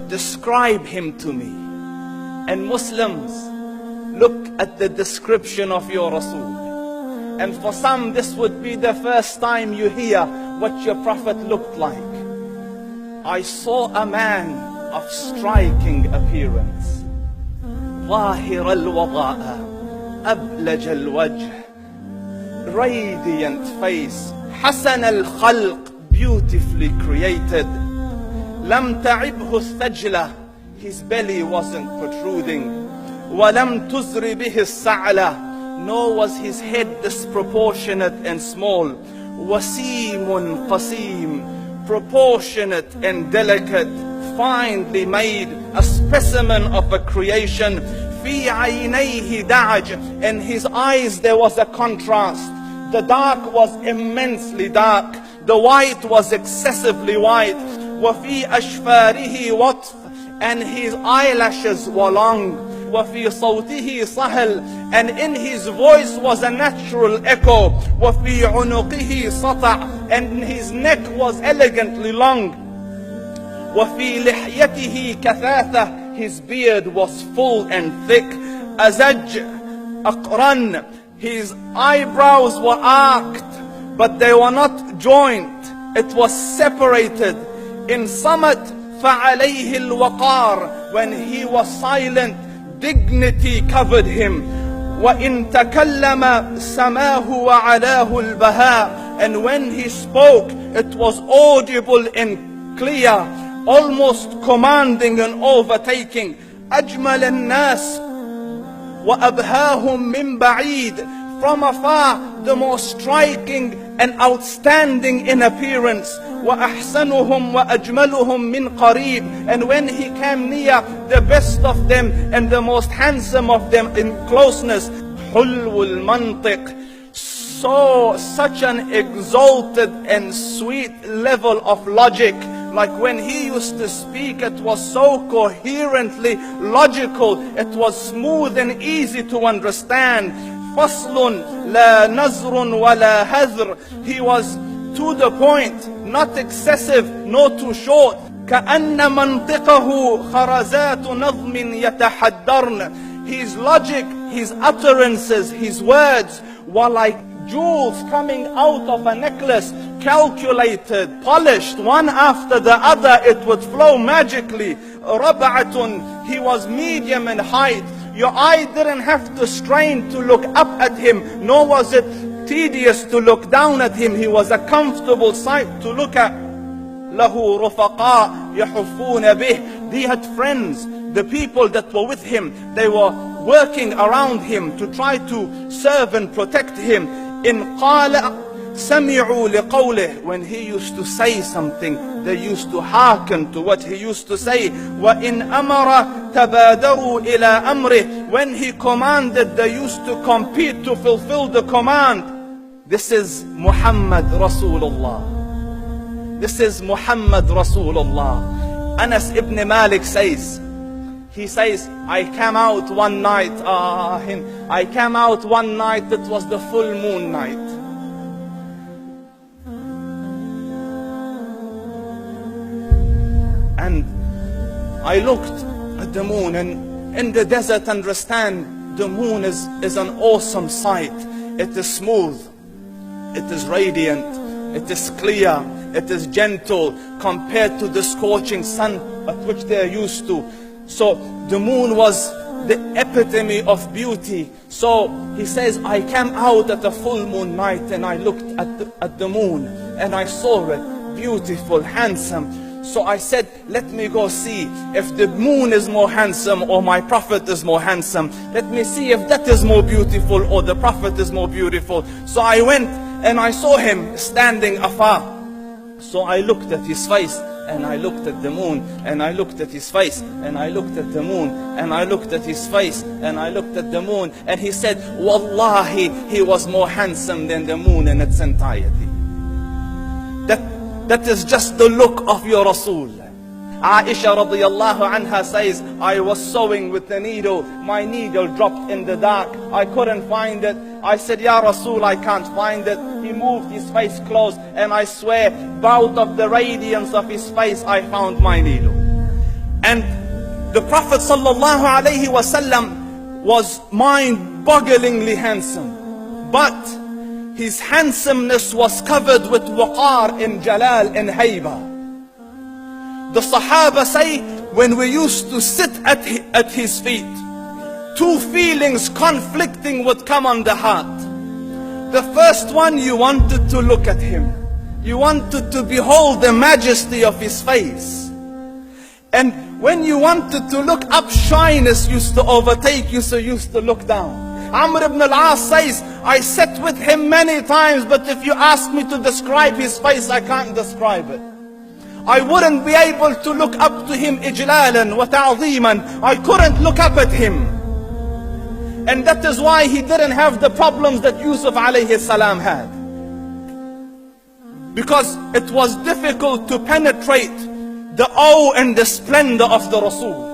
describe him to me. And Muslims, look at the description of your Rasul. And for some, this would be the first time you hear what your Prophet looked like. I saw a man of striking appearance. ظاهر الوضاء أبلج الوجه, radiant face, حسن الخلق, beautifully created. لم تعبه الثجلة, his belly wasn't protruding. وَلَمْ تُزْرِ بِهِ السَّعْلَةِ, nor was his head disproportionate and small. وَسِيمٌ قَسِيم, proportionate and delicate, finely made, a specimen of a creation. فِي عَيْنَيْهِ دَعَجْ, in his eyes there was a contrast. The dark was immensely dark, the white was excessively white. وَفِي أَشْفَارِهِ وَطْفٌ, and his eyelashes were long. وَفِي صَوْتِهِ صَهْلٌ, and in his voice was a natural echo. وَفِي عُنُقِهِ سَطْعٌ, and his neck was elegantly long. وَفِي لِحْيَتِهِ كَثَاثَةٌ, his beard was full and thick. أَزَجْ أَقْرَنٌ, his eyebrows were arched, but they were not joined. It was separated. In Samat فَعَلَيْهِ الْوَقَارِ, when he was silent, dignity covered him. وَإِن تَكَلَّمَ سَمَاهُ وَعَلَاهُ الْبَهَاءِ, and when he spoke, it was audible and clear, almost commanding and overtaking. أَجْمَلَ النَّاسِ وَأَبْهَاهُمْ مِنْ بَعِيدٍ, from afar the most striking and outstanding in appearance. وَأَحْسَنُهُمْ وَأَجْمَلُهُمْ مِنْ قَرِيبٍ, and when he came near, the best of them and the most handsome of them in closeness. حُلْوُ الْمَنْطِقِ, such an exalted and sweet level of logic. Like when he used to speak, it was so coherently logical, it was smooth and easy to understand. فَصْلٌ لَا نَزْرٌ وَلَا هَذْرٌ, he was to the point, not excessive, nor too short. كَأَنَّ مَنْطِقَهُ خَرَزَاتُ نَظْمٍ يَتَحَدَّرْنَ, his logic, his utterances, his words were like jewels coming out of a necklace, calculated, polished, one after the other, it would flow magically. رَبْعَةٌ, he was medium in height. Your eye didn't have to strain to look up at him, nor was it tedious to look down at him. He was a comfortable sight to look at. لَهُ رُفَقَاء يَحُفُّونَ بِهِ, he had friends, the people that were with him, they were working around him to try to serve and protect him. إِنْ قَالَ سَمِعُوا لِقَوْلِهِ, when he used to say something, they used to hearken to what he used to say. وَإِنْ أَمَرَ تَبَادَرُوا إِلَىٰ أَمْرِهِ, when he commanded, they used to compete to fulfill the command. This is Muhammad Rasulullah. This is Muhammad Rasulullah. Anas ibn Malik says, he says, I came out one night, it was the full moon night. And I looked at the moon, and in the desert, understand, the moon is an awesome sight. It is smooth, it is radiant, it is clear, it is gentle compared to the scorching sun at which they are used to. So the moon was the epitome of beauty. So he says, I came out at a full moon night and I looked at the moon and I saw it, beautiful, handsome. So I said, let me go see if the moon is more handsome or my Prophet is more handsome. Let me see if that is more beautiful or the Prophet is more beautiful. So I went and I saw him standing afar. So I looked at his face and I looked at the moon, and I looked at his face, and I looked at the moon, and I looked at his face, and I looked at the moon. And he said, Wallahi, he was more handsome than the moon in its entirety. That is just the look of your Rasul. Aisha radiyallahu anha says, I was sewing with the needle. My needle dropped in the dark. I couldn't find it. I said, Ya Rasul, I can't find it. He moved his face close, and I swear, out of the radiance of his face, I found my needle. And the Prophet sallallahu alaihi wasallam was mind-bogglingly handsome, but his handsomeness was covered with waqar and jalal and hayba. The Sahaba say, when we used to sit at his feet, two feelings conflicting would come on the heart. The first one, you wanted to look at him. You wanted to behold the majesty of his face. And when you wanted to look up, shyness used to overtake you, so you used to look down. Amr ibn al-As says, I sat with him many times, but if you ask me to describe his face, I can't describe it. I wouldn't be able to look up to him ijlalan wa ta'zeeman. I couldn't look up at him. And that is why he didn't have the problems that Yusuf alayhi salam had. Because it was difficult to penetrate the awe and the splendor of the Rasul.